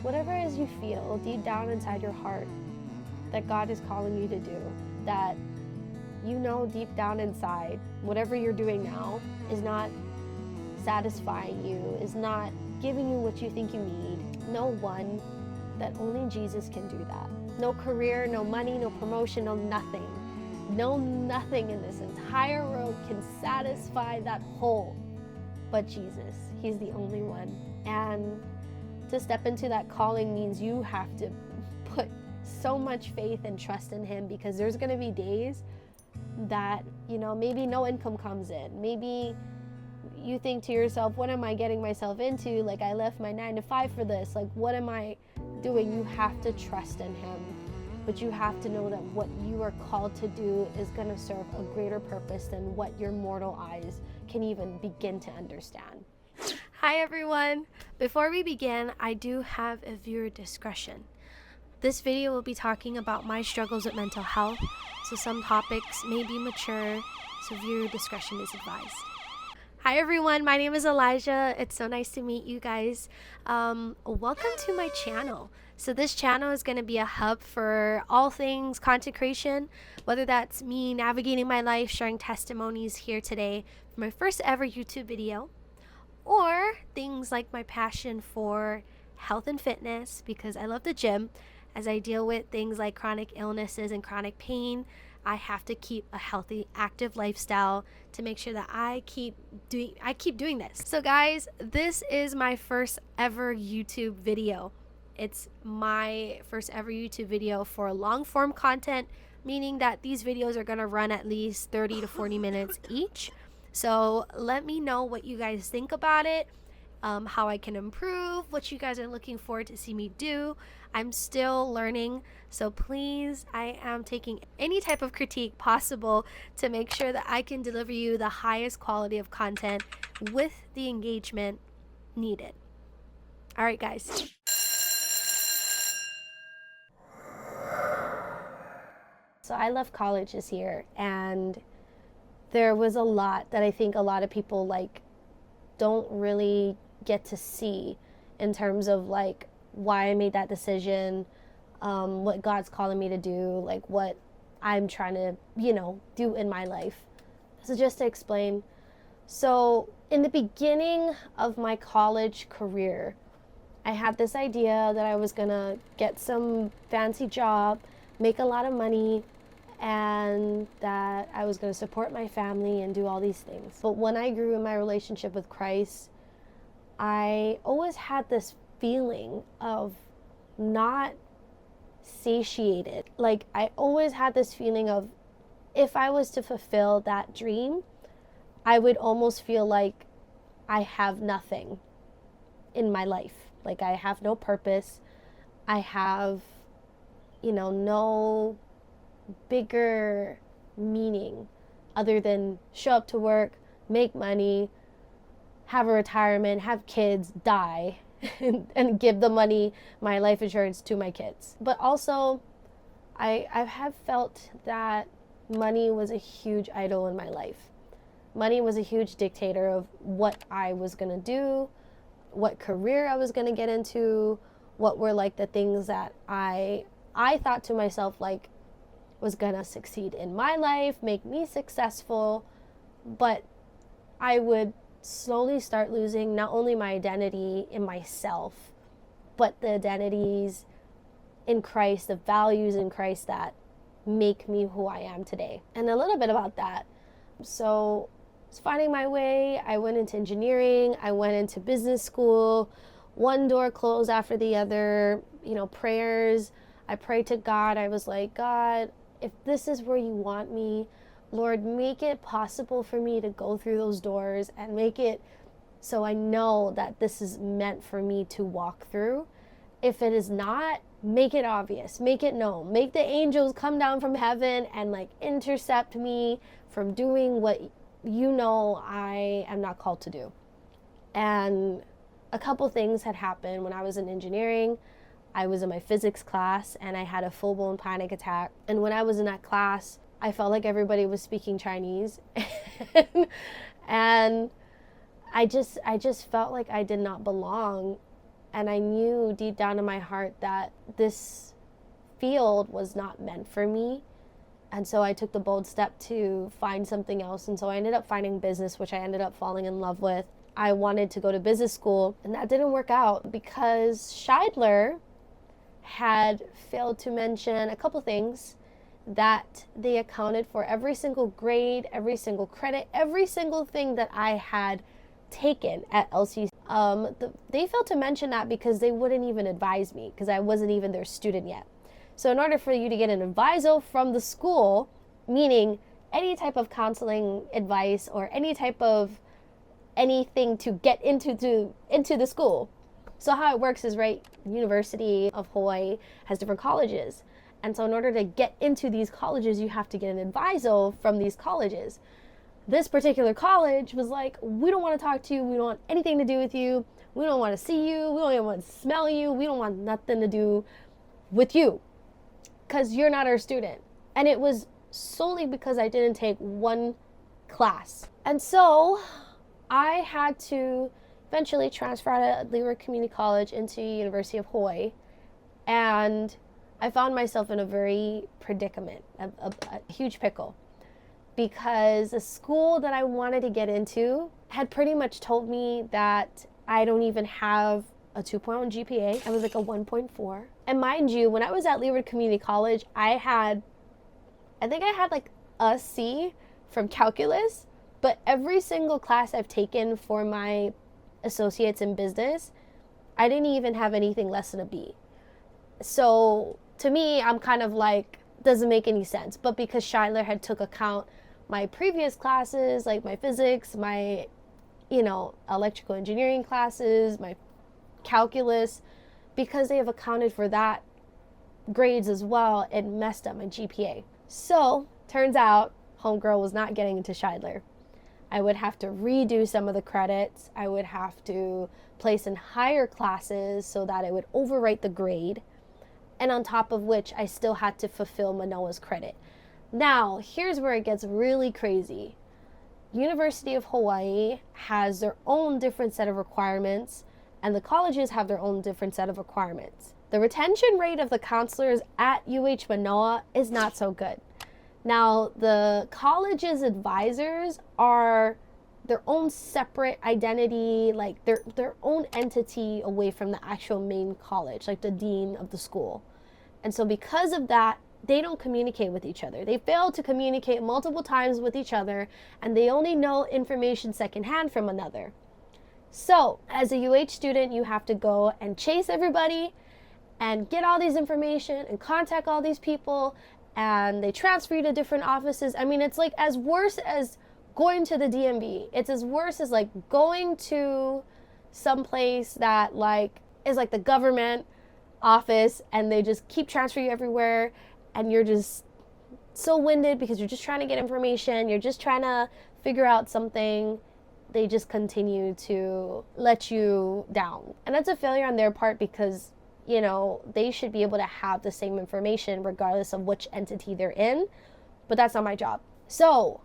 whatever it is you feel deep down inside your heart that God is calling you to do, that you know deep down inside, whatever you're doing now is not satisfying you, is not giving you what you think you need. Know one, that only Jesus can do that. No career, no money, no promotion, no nothing. No nothing in this entire world can satisfy that hole but Jesus. He's the only one. And to step into that calling means you have to put so much faith and trust in him, because there's going to be days that, maybe no income comes in. Maybe you think to yourself, what am I getting myself into? Like, I left my 9 to 5 for this. Like, what am I doing? You have to trust in him. But you have to know that what you are called to do is going to serve a greater purpose than what your mortal eyes can even begin to understand. Hi everyone. Before we begin, I do have a viewer discretion. This video will be talking about my struggles with mental health, so some topics may be mature, so viewer discretion is advised. Hi everyone, my name is Elijah. It's so nice to meet you guys. Welcome to my channel. So this channel is going to be a hub for all things content creation, whether that's me navigating my life, sharing testimonies here today for my first ever YouTube video, or things like my passion for health and fitness, because I love the gym. As I deal with things like chronic illnesses and chronic pain, I have to keep a healthy, active lifestyle to make sure that I keep doing this. So guys, this is my first ever YouTube video. It's my first ever YouTube video for long form content, meaning that these videos are going to run at least 30 to 40 minutes each. So let me know what you guys think about it, how I can improve, what you guys are looking forward to see me do. I'm still learning, so please, I am taking any type of critique possible to make sure that I can deliver you the highest quality of content with the engagement needed. All right, guys. So I left college this year, and there was a lot that I think a lot of people don't really get to see in terms of why I made that decision, what God's calling me to do, what I'm trying to, do in my life. So just to explain, so in the beginning of my college career, I had this idea that I was gonna get some fancy job, make a lot of money, and that I was going to support my family and do all these things. But when I grew in my relationship with Christ, I always had this feeling of not satiated. I always had this feeling of, if I was to fulfill that dream, I would almost feel like I have nothing in my life. I have no purpose. I have, no bigger meaning other than show up to work, make money, have a retirement, have kids, die, and give the money, my life insurance, to my kids. But also, I have felt that money was a huge idol in my life. Money was a huge dictator of what I was going to do, what career I was going to get into, what were the things that I thought to myself was gonna succeed in my life, make me successful. But I would slowly start losing not only my identity in myself, but the identities in Christ, the values in Christ that make me who I am today. And a little bit about that. So I was finding my way. I went into engineering, I went into business school, one door closed after the other, prayers. I prayed to God. I was like, God, if this is where you want me, Lord, make it possible for me to go through those doors and make it so I know that this is meant for me to walk through. If it is not, make it obvious, make it known, make the angels come down from heaven and intercept me from doing what I am not called to do. And a couple things had happened when I was in engineering. I was in my physics class and I had a full-blown panic attack. And when I was in that class, I felt like everybody was speaking Chinese. And I just felt like I did not belong And I knew deep down in my heart that this field was not meant for me. And so I took the bold step to find something else. And so I ended up finding business, which I ended up falling in love with. I wanted to go to business school, and that didn't work out because Scheidler had failed to mention a couple things, that they accounted for every single grade, every single credit, every single thing that I had taken at LCC. They failed to mention that because they wouldn't even advise me because I wasn't even their student yet. So in order for you to get an advisor from the school, meaning any type of counseling advice or any type of anything to get into the school. So how it works is, right, University of Hawaii has different colleges. And so in order to get into these colleges, you have to get an advisor from these colleges. This particular college was like, we don't want to talk to you. We don't want anything to do with you. We don't want to see you. We don't even want to smell you. We don't want nothing to do with you because you're not our student. And it was solely because I didn't take one class. And so I had to eventually transfer out of Leeward Community College into University of Hawaii. And I found myself in a very predicament, a huge pickle, because the school that I wanted to get into had pretty much told me that I don't even have a 2.0 GPA. I was like a 1.4. And mind you, when I was at Leeward Community College, I think I had like a C from calculus, but every single class I've taken for my associates in business, I didn't even have anything less than a B. So to me, I'm kind of like, doesn't make any sense. But because Scheidler had took account my previous classes, like my physics, my, electrical engineering classes, my calculus, because they have accounted for that grades as well, it messed up my GPA. So turns out homegirl was not getting into Scheidler. I would have to redo some of the credits. I would have to place in higher classes so that it would overwrite the grade. And on top of which, I still had to fulfill Manoa's credit. Now, here's where it gets really crazy. University of Hawaii has their own different set of requirements, and the colleges have their own different set of requirements. The retention rate of the counselors at UH Manoa is not so good. Now, the college's advisors are their own separate identity, like their own entity away from the actual main college, like the dean of the school. And so because of that, they don't communicate with each other. They fail to communicate multiple times with each other, and they only know information secondhand from another. So as a UH student, you have to go and chase everybody and get all these information and contact all these people, and they transfer you to different offices. I mean, it's like as worse as going to the DMV. It's as worse as like going to some place that like is like the government office, and they just keep transferring you everywhere, and you're just so winded because you're just trying to get information. You're just trying to figure out something. They just continue to let you down. And that's a failure on their part because, they should be able to have the same information regardless of which entity they're in. But that's not my job. So,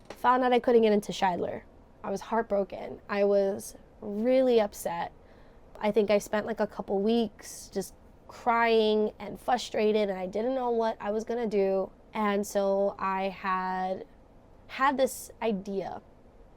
found out I couldn't get into Scheidler. I was heartbroken. I was really upset. I think I spent like a couple weeks just crying and frustrated, and I didn't know what I was gonna do. And so I had this idea.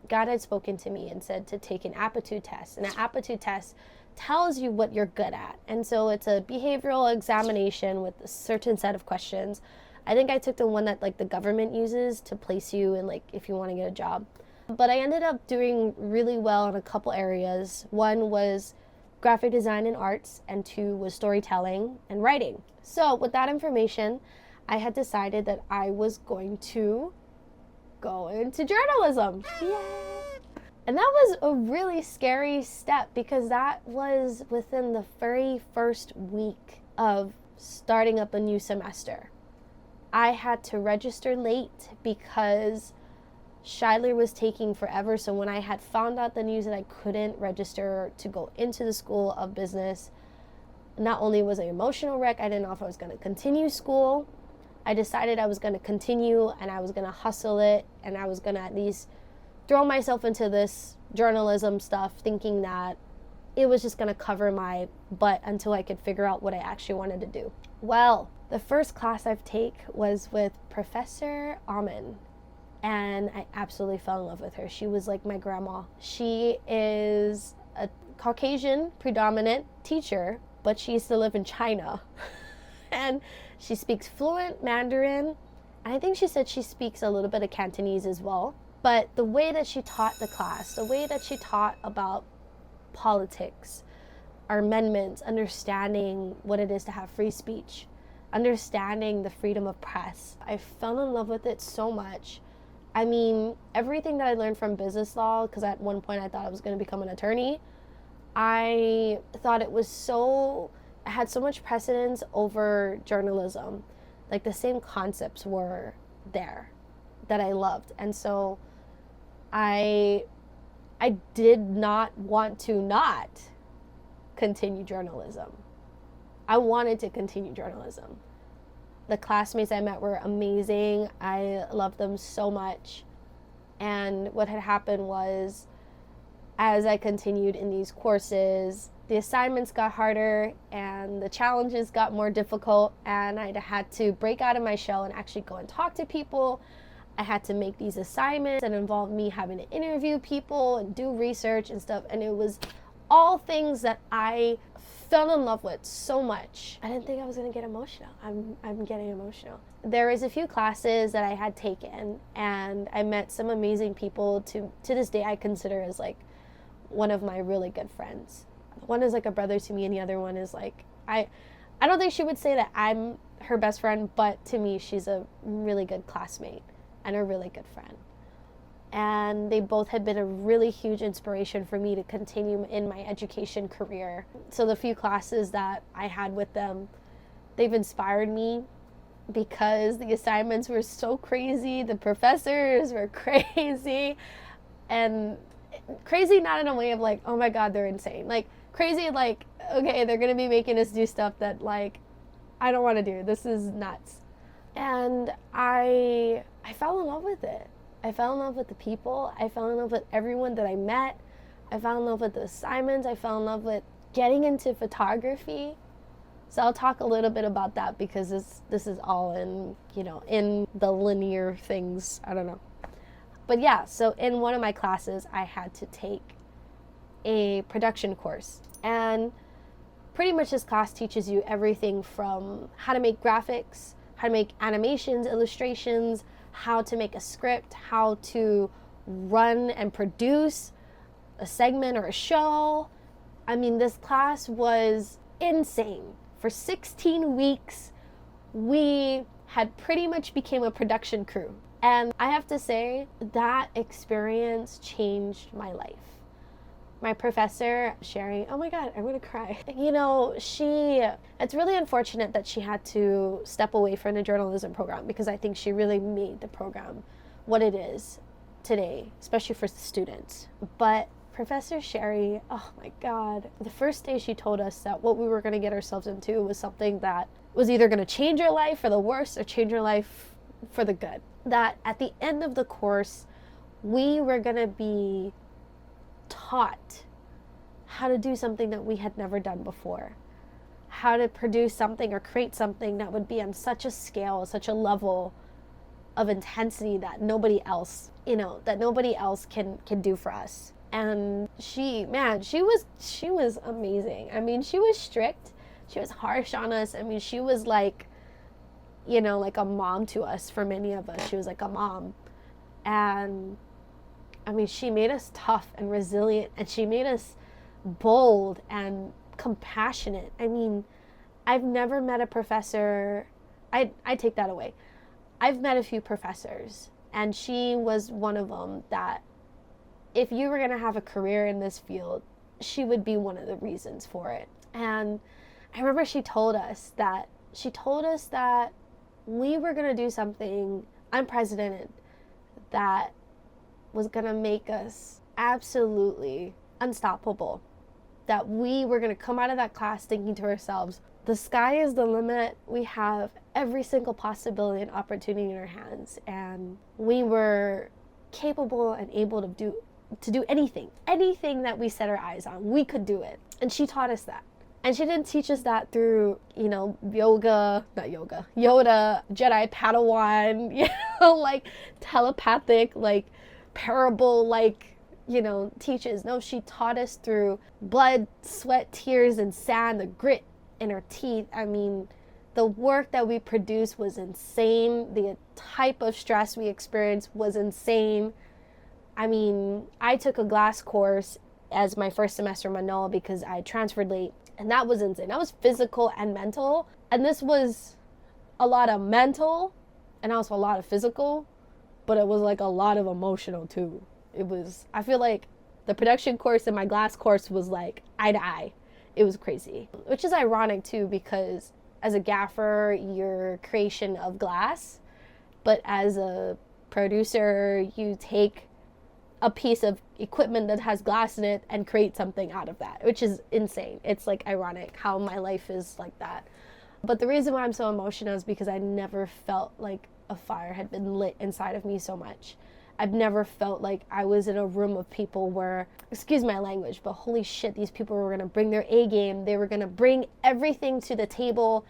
God had spoken to me and said to take an aptitude test. And an aptitude test tells you what you're good at. And so it's a behavioral examination with a certain set of questions. I think I took the one that like the government uses to place you in like if you want to get a job. But I ended up doing really well in a couple areas. One was graphic design and arts, and two was storytelling and writing. So with that information, I had decided that I was going to go into journalism. Yay! And that was a really scary step because that was within the very first week of starting up a new semester. I had to register late because Scheidler was taking forever. So when I had found out the news that I couldn't register to go into the School of Business, not only was an emotional wreck, I didn't know if I was going to continue school. I decided I was going to continue, and I was going to hustle it, and I was going to at least throw myself into this journalism stuff, thinking that it was just going to cover my butt until I could figure out what I actually wanted to do. Well, the first class I've taken was with Professor Amen, and I absolutely fell in love with her. She was like my grandma. She is a Caucasian predominant teacher, but she used to live in China. And she speaks fluent Mandarin. I think she said she speaks a little bit of Cantonese as well. But the way that she taught the class, the way that she taught about politics, our amendments, understanding what it is to have free speech, understanding the freedom of press, I fell in love with it so much. I mean, everything that I learned from business law, because at one point I thought I was going to become an attorney, I thought it had so much precedence over journalism. Like the same concepts were there that I loved. And so I did not want to not continue journalism. I wanted to continue journalism. The classmates I met were amazing. I loved them so much. And what had happened was, as I continued in these courses, the assignments got harder and the challenges got more difficult, and I had to break out of my shell and actually go and talk to people. I had to make these assignments that involved me having to interview people and do research and stuff, and it was all things that I fell in love with so much. I didn't think I was going to get emotional. I'm getting emotional. There was a few classes that I had taken, and I met some amazing people to this day I consider as like one of my really good friends. One is like a brother to me, and the other one is like, I don't think she would say that I'm her best friend, but to me she's a really good classmate and a really good friend. And they both had been a really huge inspiration for me to continue in my education career. So the few classes that I had with them, they've inspired me because the assignments were so crazy, the professors were crazy, and crazy not in a way of like, oh my God, they're insane. Like crazy like, okay, they're gonna be making us do stuff that like I don't want to do. This is nuts. And I fell in love with it. I fell in love with the people. I fell in love with everyone that I met. I fell in love with the assignments. I fell in love with getting into photography. So I'll talk a little bit about that because this is all in, in the linear things. I don't know. But yeah, so in one of my classes, I had to take a production course. And pretty much this class teaches you everything from how to make graphics, how to make animations, illustrations, how to make a script, how to run and produce a segment or a show. I mean, this class was insane. For 16 weeks, we had pretty much became a production crew. And I have to say, that experience changed my life. My professor, Sherry, oh my God, I'm gonna cry. It's really unfortunate that she had to step away from the journalism program because I think she really made the program what it is today, especially for students. But Professor Sherry, oh my God, the first day she told us that what we were gonna get ourselves into was something that was either gonna change your life for the worse or change your life for the good. That at the end of the course, we were gonna be taught how to do something that we had never done before, how to produce something or create something that would be on such a scale, such a level of intensity that nobody else can do for us. And she was amazing. I mean, she was strict, she was harsh on us. I mean, she was like a mom to us. For many of us, she was like a mom. And I mean, she made us tough and resilient, and she made us bold and compassionate. I mean, I've never met a professor, I take that away. I've met a few professors, and she was one of them that if you were going to have a career in this field, she would be one of the reasons for it. And I remember she told us that we were going to do something unprecedented that was going to make us absolutely unstoppable. That we were going to come out of that class thinking to ourselves, the sky is the limit. We have every single possibility and opportunity in our hands. And we were capable and able to do to do anything that we set our eyes on. We could do it. And she taught us that. And she didn't teach us that through, Yoda, Jedi Padawan, like telepathic, like parable, like, teaches. No, she taught us through blood, sweat, tears, and sand, the grit in her teeth. I mean, the work that we produced was insane. The type of stress we experienced was insane. I mean, I took a glass course as my first semester in Manila because I transferred late. And that was insane. That was physical and mental. And this was a lot of mental and also a lot of physical. But it was like a lot of emotional too. I feel like the production course and my glass course was like eye to eye. It was crazy. Which is ironic too, because as a gaffer, your creation of glass. But as a producer, you take a piece of equipment that has glass in it and create something out of that, which is insane. It's like ironic how my life is like that. But the reason why I'm so emotional is because I never felt like a fire had been lit inside of me so much. I've never felt like I was in a room of people where, excuse my language, but holy shit, these people were gonna bring their A game. They were gonna bring everything to the table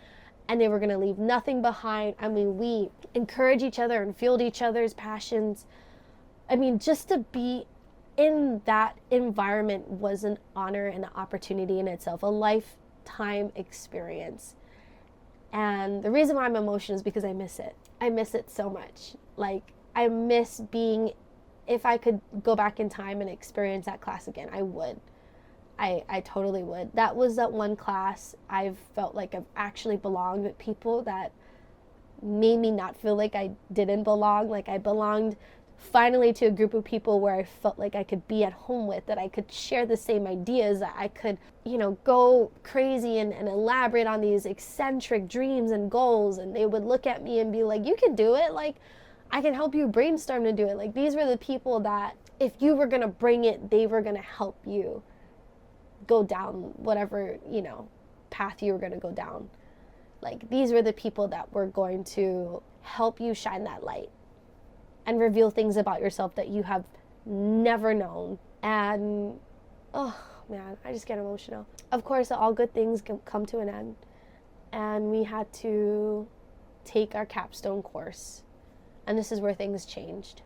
and they were gonna leave nothing behind. I mean, we encourage each other and fueled each other's passions. I mean, just to be in that environment was an honor and an opportunity in itself, a lifetime experience. And the reason why I'm emotional is because I miss it. I miss it so much. Like, I miss being, if I could go back in time and experience that class again, I would. I totally would. That was that one class I've felt like I've actually belonged with people that made me not feel like I didn't belong. Like I belonged finally to a group of people where I felt like I could be at home with, that I could share the same ideas, that I could, go crazy and elaborate on these eccentric dreams and goals. And they would look at me and be like, you can do it. Like, I can help you brainstorm to do it. Like, these were the people that if you were going to bring it, they were going to help you go down whatever, path you were going to go down. Like, these were the people that were going to help you shine that light and reveal things about yourself that you have never known. And, oh man, I just get emotional. Of course, all good things can come to an end. And we had to take our capstone course. And this is where things changed.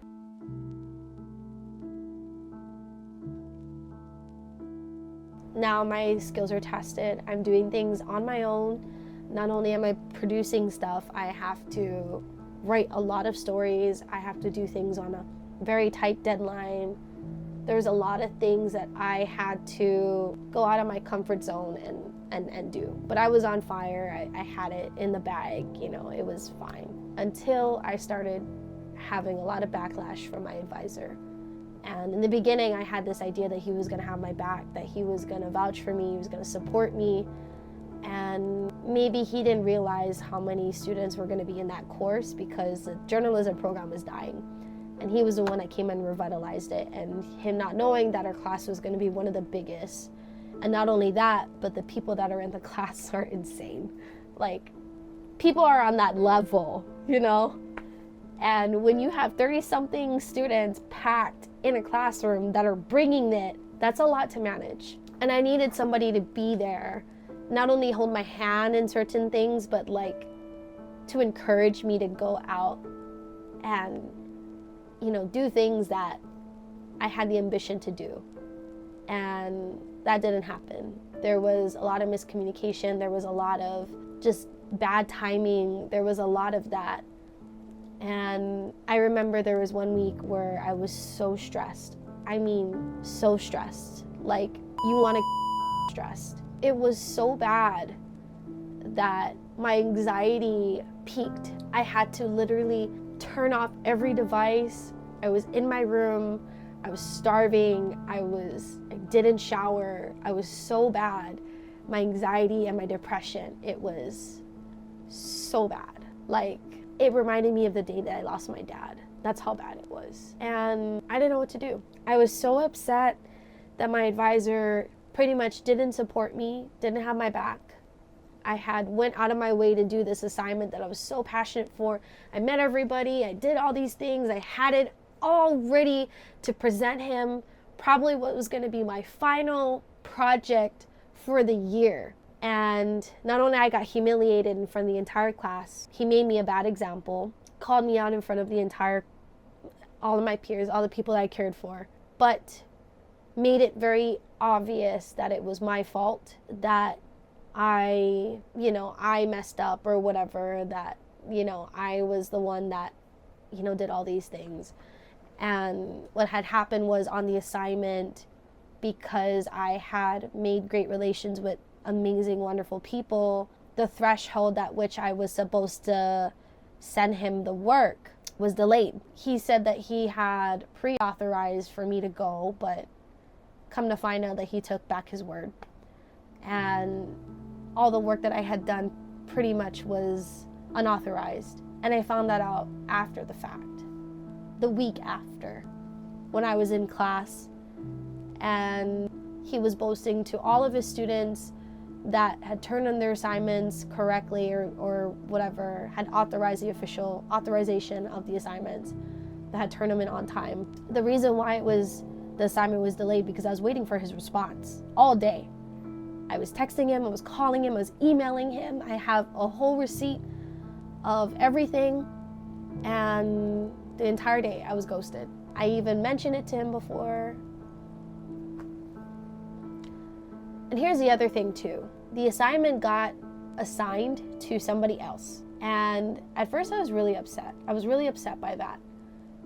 Now my skills are tested. I'm doing things on my own. Not only am I producing stuff, I have to write a lot of stories. I have to do things on a very tight deadline. There's a lot of things that I had to go out of my comfort zone and do. But I was on fire. I had it in the bag, it was fine. Until I started having a lot of backlash from my advisor. And in the beginning, I had this idea that he was gonna have my back, that he was gonna vouch for me, he was gonna support me. And maybe he didn't realize how many students were gonna be in that course because the journalism program was dying. And he was the one that came and revitalized it. And him not knowing that our class was gonna be one of the biggest. And not only that, but the people that are in the class are insane. Like, people are on that level, And when you have 30-something students packed in a classroom that are bringing it, that's a lot to manage. And I needed somebody to be there, not only hold my hand in certain things, but like to encourage me to go out and, do things that I had the ambition to do. And that didn't happen. There was a lot of miscommunication. There was a lot of just bad timing. There was a lot of that. And I remember there was one week where I was so stressed. I mean, so stressed. Like, you want to stressed. It was so bad that my anxiety peaked. I had to literally turn off every device. I was in my room. I was starving. I didn't shower. I was so bad. My anxiety and my depression, it was so bad. Like, it reminded me of the day that I lost my dad. That's how bad it was. And I didn't know what to do. I was so upset that my advisor pretty much didn't support me, didn't have my back. I went out of my way to do this assignment that I was so passionate for. I met everybody, I did all these things, I had it all ready to present him probably what was going to be my final project for the year. And not only I got humiliated in front of the entire class, he made me a bad example, called me out in front of all of my peers, all the people that I cared for, but made it very obvious that it was my fault, that I messed up or whatever, that, I was the one that, did all these things. And what had happened was on the assignment, because I had made great relations with amazing, wonderful people, the threshold at which I was supposed to send him the work was delayed. He said that he had pre-authorized for me to go, but come to find out that he took back his word. And all the work that I had done pretty much was unauthorized. And I found that out after the fact, the week after, when I was in class, and he was boasting to all of his students that had turned in their assignments correctly or whatever, had authorized the official authorization of the assignments, that had turned them in on time. The reason why the assignment was delayed because I was waiting for his response all day. I was texting him, I was calling him, I was emailing him. I have a whole receipt of everything, and the entire day I was ghosted. I even mentioned it to him before. And here's the other thing too. The assignment got assigned to somebody else. And at first I was really upset. I was really upset by that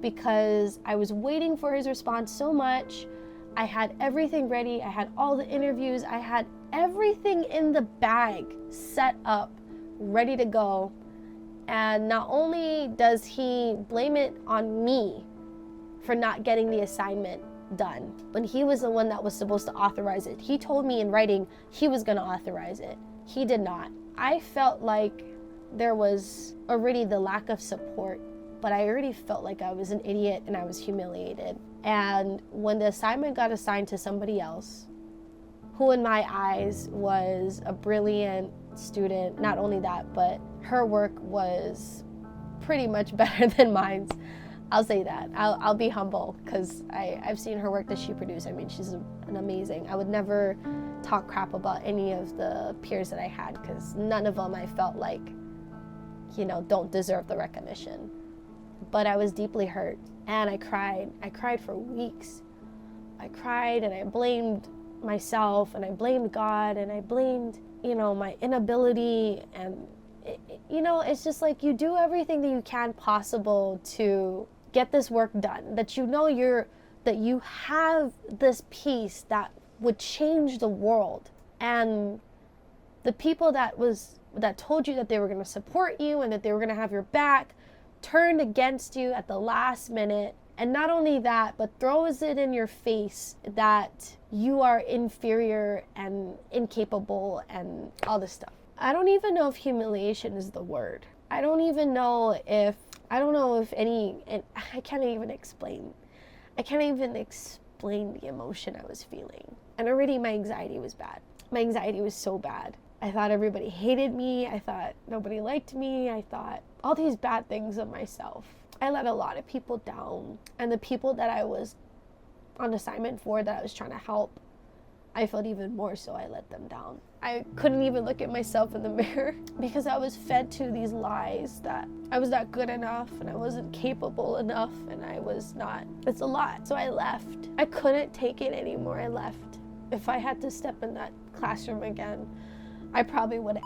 because I was waiting for his response so much. I had everything ready. I had all the interviews. I had everything in the bag set up, ready to go. And not only does he blame it on me for not getting the assignment done, when he was the one that was supposed to authorize it. He told me in writing he was going to authorize it. He did not. I felt like there was already the lack of support, but I already felt like I was an idiot and I was humiliated. And when the assignment got assigned to somebody else, who in my eyes was a brilliant student, not only that, but her work was pretty much better than mine's. I'll say that. I'll be humble because I've seen her work that she produced. I mean, she's an amazing. I would never talk crap about any of the peers that I had because none of them I felt like, don't deserve the recognition. But I was deeply hurt and I cried. I cried for weeks. I cried and I blamed myself and I blamed God and I blamed, my inability. And, it's just like you do everything that you can possible to get this work done, that that you have this piece that would change the world. And the people that told you that they were going to support you and that they were going to have your back turned against you at the last minute. And not only that, but throws it in your face that you are inferior and incapable and all this stuff. I don't even know if humiliation is the word. I don't know if any, and I can't even explain the emotion I was feeling. And already my anxiety was bad. My anxiety was so bad. I thought everybody hated me. I thought nobody liked me. I thought all these bad things of myself. I let a lot of people down. And the people that I was on assignment for, that I was trying to help, I felt even more so I let them down. I couldn't even look at myself in the mirror because I was fed to these lies that I was not good enough and I wasn't capable enough and I was not. It's a lot. So I left. I couldn't take it anymore. I left. If I had to step in that classroom again, I probably would have.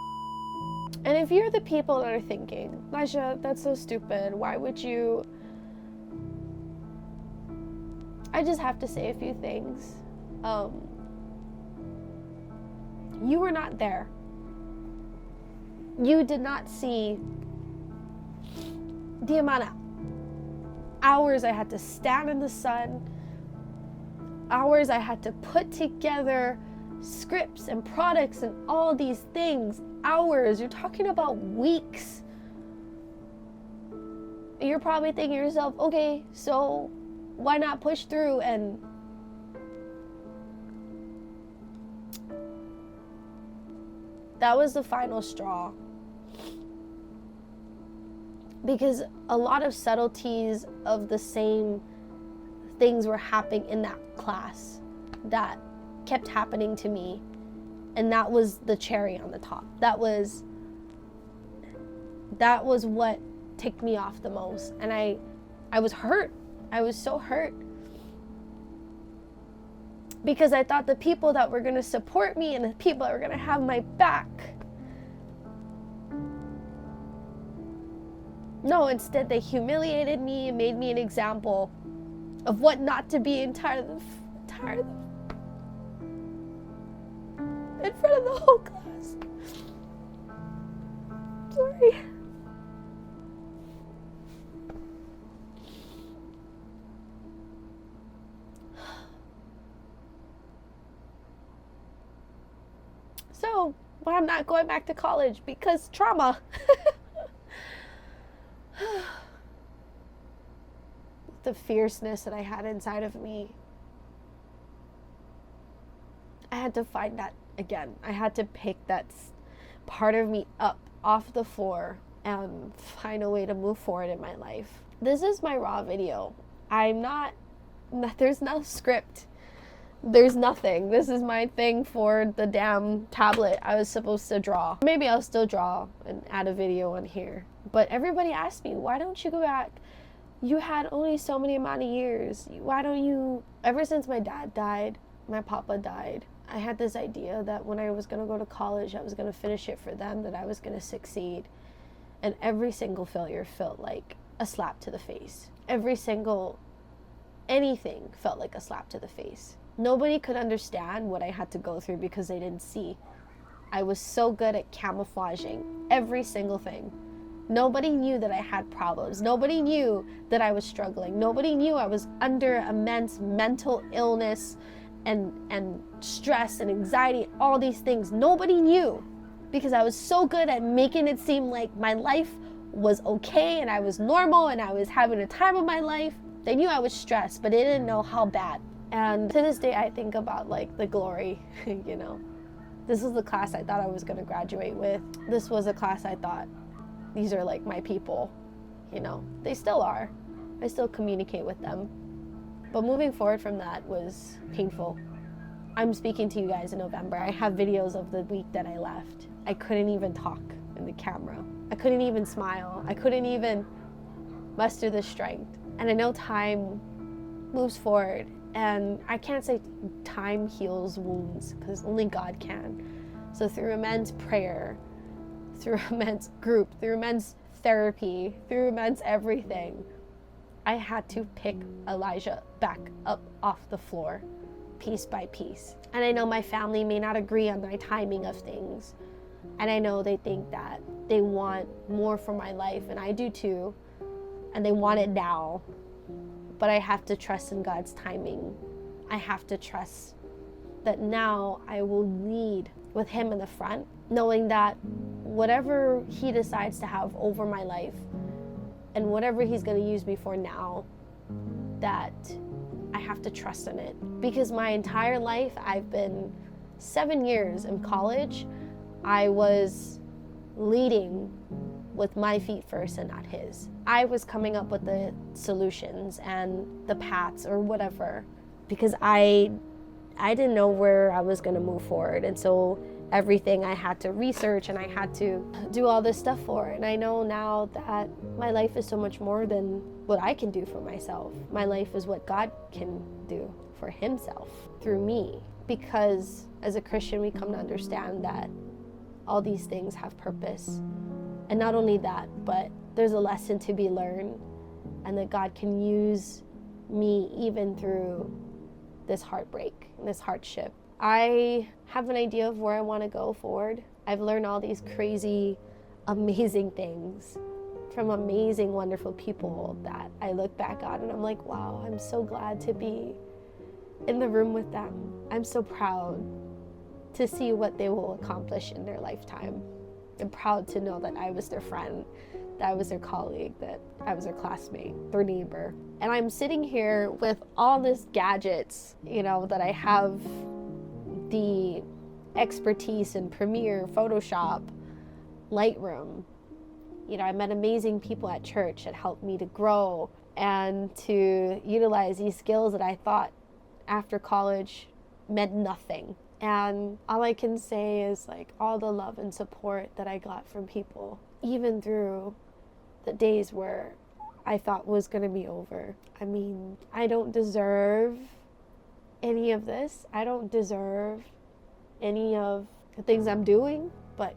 And if you're the people that are thinking, Laisha, that's so stupid, why would you? I just have to say a few things. You were not there. You did not see the amount of hours I had to stand in the sun, hours I had to put together scripts and products and all these things, hours. You're talking about weeks. You're probably thinking to yourself, okay, so why not push through? And that was the final straw. Because a lot of subtleties of the same things were happening class that kept happening to me, and that was the cherry on the top. That was what ticked me off the most. And I was hurt. I was so hurt, because I thought the people that were going to support me and the people that were going to have my back, no, instead they humiliated me and made me an example of what not to be in front of the whole class. Sorry. So, why I'm not going back to college? Because trauma. The fierceness that I had inside of me, I had to find that again. I had to pick that part of me up off the floor and find a way to move forward in my life. This is my raw video. There's no script. There's nothing. This is my thing for the damn tablet I was supposed to draw. Maybe I'll still draw and add a video on here. But everybody asked me, why don't you go back? You had only so many amount of years. Why don't you? Ever since my dad died, my papa died, I had this idea that when I was going to go to college, I was going to finish it for them, that I was going to succeed. And every single failure felt like a slap to the face. Anything felt like a slap to the face. Nobody could understand what I had to go through because they didn't see. I was so good at camouflaging every single thing. Nobody knew that I had problems. Nobody knew that I was struggling. Nobody knew I was under immense mental illness and stress and anxiety, all these things. Nobody knew, because I was so good at making it seem like my life was okay and I was normal and I was having a time of my life. They knew I was stressed, but they didn't know how bad. And to this day, I think about like the glory, you know. This was the class I thought I was going to graduate with. This was a class I thought, these are like my people, you know. They still are. I still communicate with them. But moving forward from that was painful. I'm speaking to you guys in November. I have videos of the week that I left. I couldn't even talk in the camera. I couldn't even smile. I couldn't even muster the strength. And I know time moves forward. And I can't say time heals wounds, because only God can. So through immense prayer, through immense group, through immense therapy, through immense everything, I had to pick Elijah back up off the floor, piece by piece. And I know my family may not agree on my timing of things. And I know they think that they want more for my life, and I do too. And they want it now. But I have to trust in God's timing. I have to trust that now I will lead with Him in the front, knowing that whatever He decides to have over my life and whatever He's going to use me for now, that I have to trust in it. Because my entire life, I've been 7 years in college, I was leading with my feet first and not His. I was coming up with the solutions and the paths or whatever, because I didn't know where I was going to move forward. And so everything I had to research and I had to do all this stuff for. And I know now that my life is so much more than what I can do for myself. My life is what God can do for Himself through me. Because as a Christian, we come to understand that all these things have purpose. And not only that, but there's a lesson to be learned, and that God can use me even through this heartbreak, this hardship. I have an idea of where I want to go forward. I've learned all these crazy, amazing things from amazing, wonderful people that I look back on and I'm like, wow, I'm so glad to be in the room with them. I'm so proud to see what they will accomplish in their lifetime. I'm proud to know that I was their friend, that I was their colleague, that I was their classmate, their neighbor. And I'm sitting here with all these gadgets, you know, that I have the expertise in Premiere, Photoshop, Lightroom. You know, I met amazing people at church that helped me to grow and to utilize these skills that I thought after college meant nothing. And all I can say is like all the love and support that I got from people, even through the days where I thought was going to be over. I mean, I don't deserve any of this. I don't deserve any of the things I'm doing, but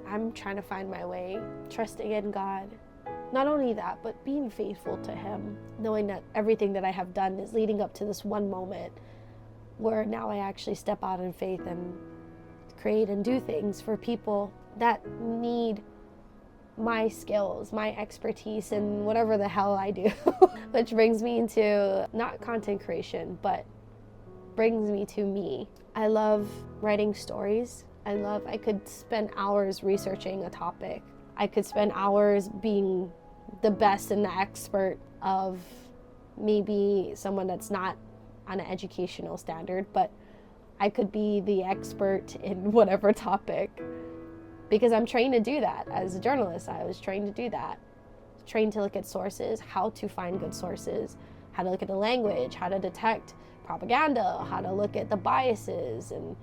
I'm trying to find my way, trusting in God. Not only that, but being faithful to Him, knowing that everything that I have done is leading up to this one moment where now I actually step out in faith and create and do things for people that need my skills, my expertise, and whatever the hell I do. Which brings me into not content creation, but brings me to me. I love writing stories. I could spend hours researching a topic. I could spend hours being the best and the expert of maybe someone that's not on an educational standard, but I could be the expert in whatever topic because I'm trained to do that. As a journalist, I was trained to do that. Trained to look at sources, how to find good sources, how to look at the language, how to detect propaganda, how to look at the biases and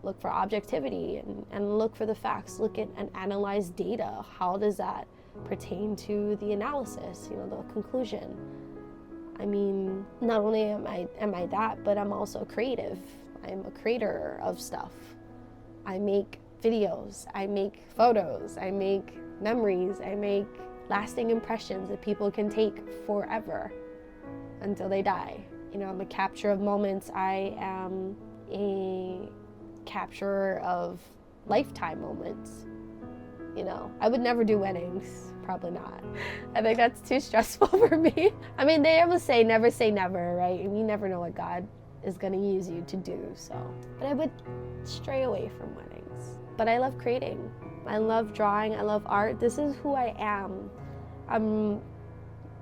look for objectivity and look for the facts, look at and analyze data. How does that pertain to the analysis, the conclusion? I mean, not only am I that, but I'm also creative. I'm a creator of stuff. I make videos, I make photos, I make memories, I make lasting impressions that people can take forever until they die. I'm a capture of moments. I am a capturer of lifetime moments. I would never do weddings, probably not. I think that's too stressful for me. I mean, they always say never, right? And you never know what God is going to use you to do, so. But I would stray away from weddings. But I love creating. I love drawing. I love art. This is who I am. I'm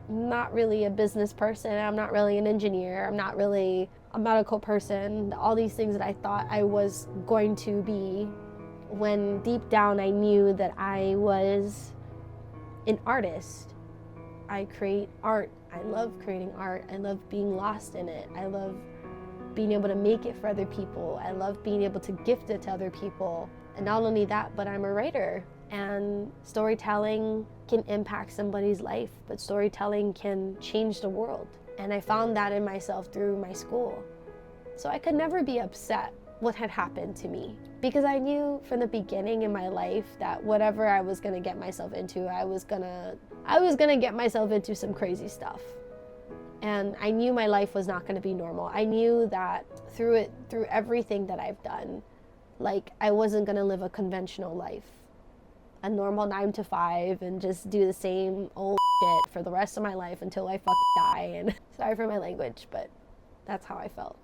not really a business person. I'm not really an engineer. I'm not really a medical person. All these things that I thought I was going to be, when deep down I knew that I was an artist. I create art. I love creating art. I love being lost in it. I love being able to make it for other people. I love being able to gift it to other people. And not only that, but I'm a writer. And storytelling can impact somebody's life, but storytelling can change the world. And I found that in myself through my school. So I could never be upset what had happened to me, because I knew from the beginning in my life that whatever I was gonna get myself into, I was gonna get myself into some crazy stuff. And I knew my life was not gonna be normal. I knew that through everything that I've done, like I wasn't gonna live a conventional life, a normal 9 to 5, and just do the same old shit for the rest of my life until I fucking die. And sorry for my language, but that's how I felt.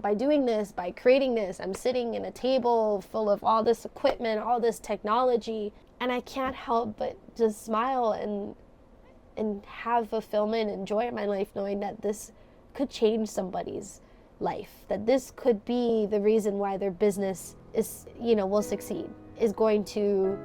By doing this, by creating this, I'm sitting in a table full of all this equipment, all this technology, and I can't help but just smile and have fulfillment and joy in my life, knowing that this could change somebody's life, that this could be the reason why their business is, will succeed, is going to,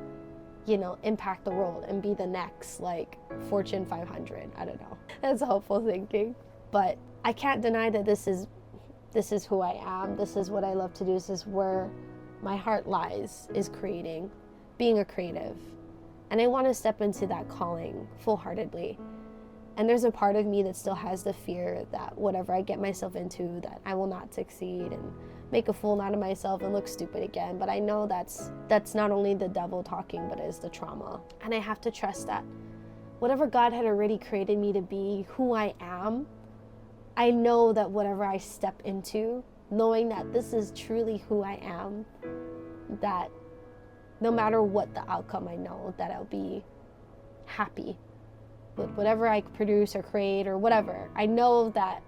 impact the world and be the next, like, Fortune 500. I don't know. That's hopeful thinking. But I can't deny that this is who I am. This is what I love to do. This is where my heart lies, is creating, being a creative. And I want to step into that calling full-heartedly. And there's a part of me that still has the fear that whatever I get myself into, that I will not succeed and make a fool out of myself and look stupid again. But I know that's not only the devil talking, but it's the trauma. And I have to trust that whatever God had already created me to be, who I am, I know that whatever I step into, knowing that this is truly who I am, that no matter what the outcome, I know that I'll be happy with whatever I produce or create or whatever. I know that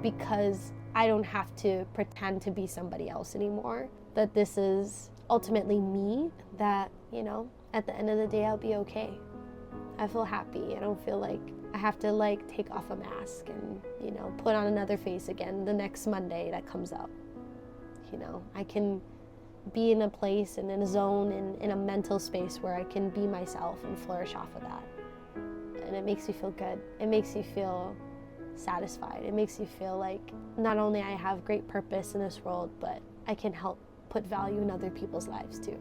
because I don't have to pretend to be somebody else anymore, that this is ultimately me, that, at the end of the day, I'll be okay. I feel happy. I don't feel like I have to take off a mask and, put on another face again the next Monday that comes up. I can be in a place and in a zone and in a mental space where I can be myself and flourish off of that. And it makes me feel good. It makes me feel satisfied. It makes you feel like not only I have great purpose in this world, but I can help put value in other people's lives too,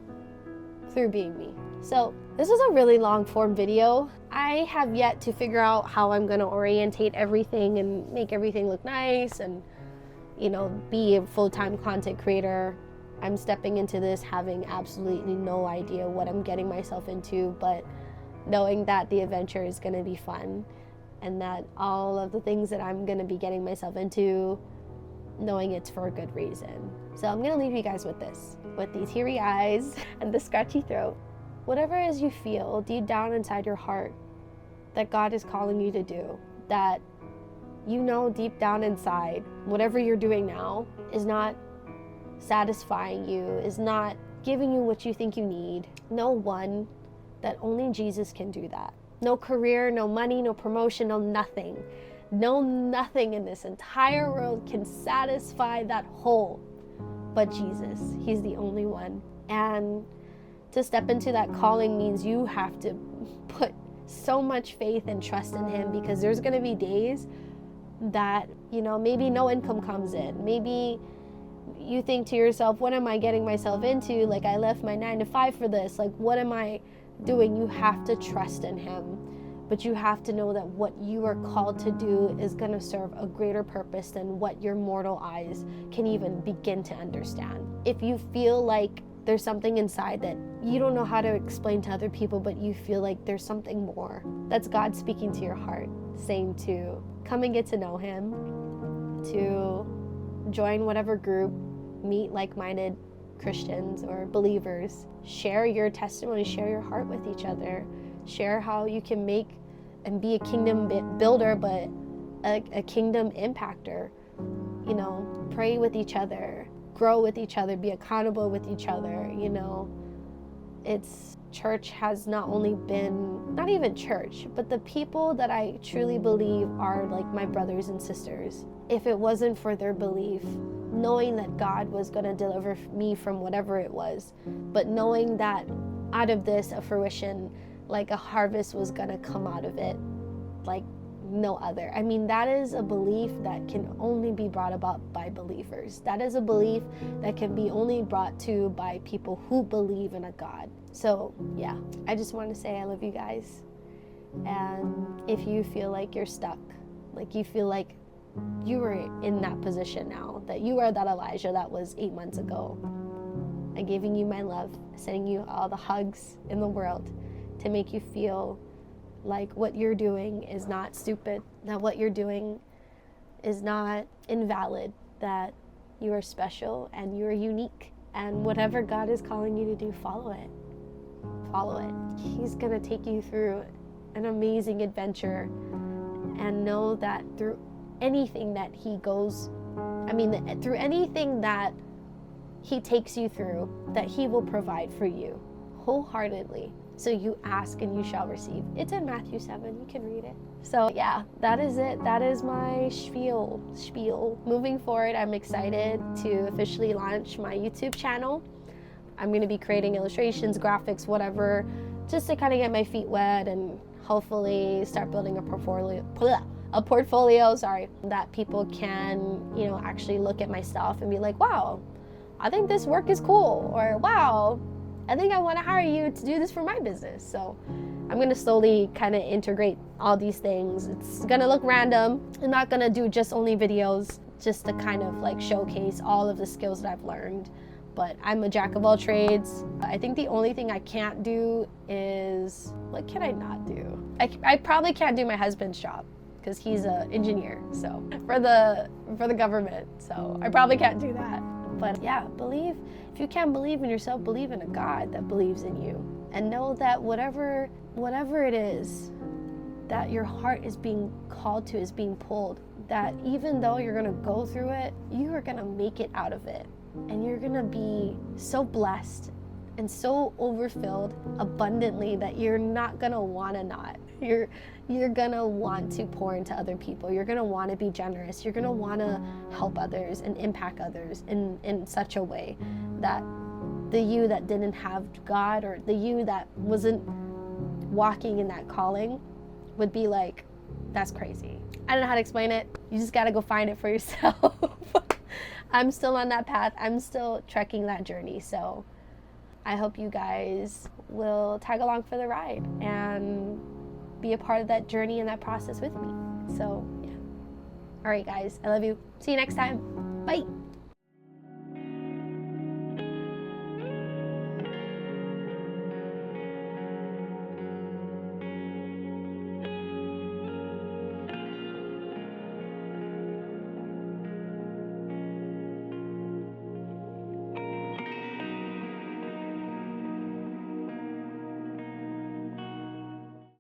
through being me. So this was a really long form video. I have yet to figure out how I'm gonna orientate everything and make everything look nice and, you know, be a full-time content creator. I'm stepping into this having absolutely no idea what I'm getting myself into, but knowing that the adventure is gonna be fun and that all of the things that I'm gonna be getting myself into, knowing it's for a good reason. So I'm gonna leave you guys with this, with these teary eyes and the scratchy throat. Whatever it is you feel deep down inside your heart that God is calling you to do, that you know deep down inside, whatever you're doing now is not satisfying you, is not giving you what you think you need. Know one, that only Jesus can do that. No career, no money, no promotion, no nothing. No nothing in this entire world can satisfy that hole but Jesus. He's the only one. And to step into that calling means you have to put so much faith and trust in him, because there's going to be days that, you know, maybe no income comes in. Maybe you think to yourself, what am I getting myself into? Like, I left my 9 to 5 for this. Like, what am I doing? You have to trust in him. But you have to know that what you are called to do is going to serve a greater purpose than what your mortal eyes can even begin to understand. If you feel like there's something inside that you don't know how to explain to other people, but you feel like there's something more, that's God speaking to your heart, saying to come and get to know him, to join whatever group, meet like-minded Christians or believers, share your testimony, share your heart with each other, share how you can make and be a kingdom builder, but a kingdom impactor. You know, pray with each other, grow with each other, be accountable with each other. You know, it's church has not only been, not even church, but the people that I truly believe are like my brothers and sisters. If it wasn't for their belief, knowing that God was going to deliver me from whatever it was, but knowing that out of this, a fruition, like a harvest was gonna come out of it like no other. I mean, that is a belief that can only be brought about by believers. That is a belief that can be only brought to by people who believe in a God. So yeah, I just want to say I love you guys. And if you feel like you're stuck, like you feel like you are in that position now, that you are that Elijah that was 8 months ago, I'm giving you my love, sending you all the hugs in the world, to make you feel like what you're doing is not stupid, that what you're doing is not invalid, that you are special and you are unique. And whatever God is calling you to do, follow it. Follow it. He's gonna take you through an amazing adventure, and know that through anything that he goes, through anything that he takes you through, that he will provide for you wholeheartedly. So you ask and you shall receive. It's in Matthew 7, you can read it. So yeah, that is it. That is my spiel. Moving forward, I'm excited to officially launch my YouTube channel. I'm going to be creating illustrations, graphics, whatever, just to kind of get my feet wet and hopefully start building a portfolio, that people can, you know, actually look at my stuff and be like, wow, I think this work is cool, or wow, I think I want to hire you to do this for my business. So I'm going to slowly kind of integrate all these things. It's going to look random. I'm not going to do just only videos just to kind of like showcase all of the skills that I've learned. But I'm a jack of all trades. I think the only thing I can't do is, what can I not do? I probably can't do my husband's job, because he's an engineer, so for the government. So I probably can't do that. But yeah, believe. If you can't believe in yourself, believe in a God that believes in you. And know that whatever it is that your heart is being called to, is being pulled, that even though you're gonna go through it, you are gonna make it out of it. And you're gonna be so blessed and so overfilled abundantly that you're not gonna wanna not. You're gonna want to pour into other people. You're gonna wanna be generous. You're gonna wanna help others and impact others in such a way that the you that didn't have God, or the you that wasn't walking in that calling, would be like, That's crazy. I don't know how to explain it. You just gotta go find it for yourself. I'm still on that path. I'm still trekking that journey. So I hope you guys will tag along for the ride and be a part of that journey and that process with me. So, yeah. All right, guys. I love you. See you next time. Bye.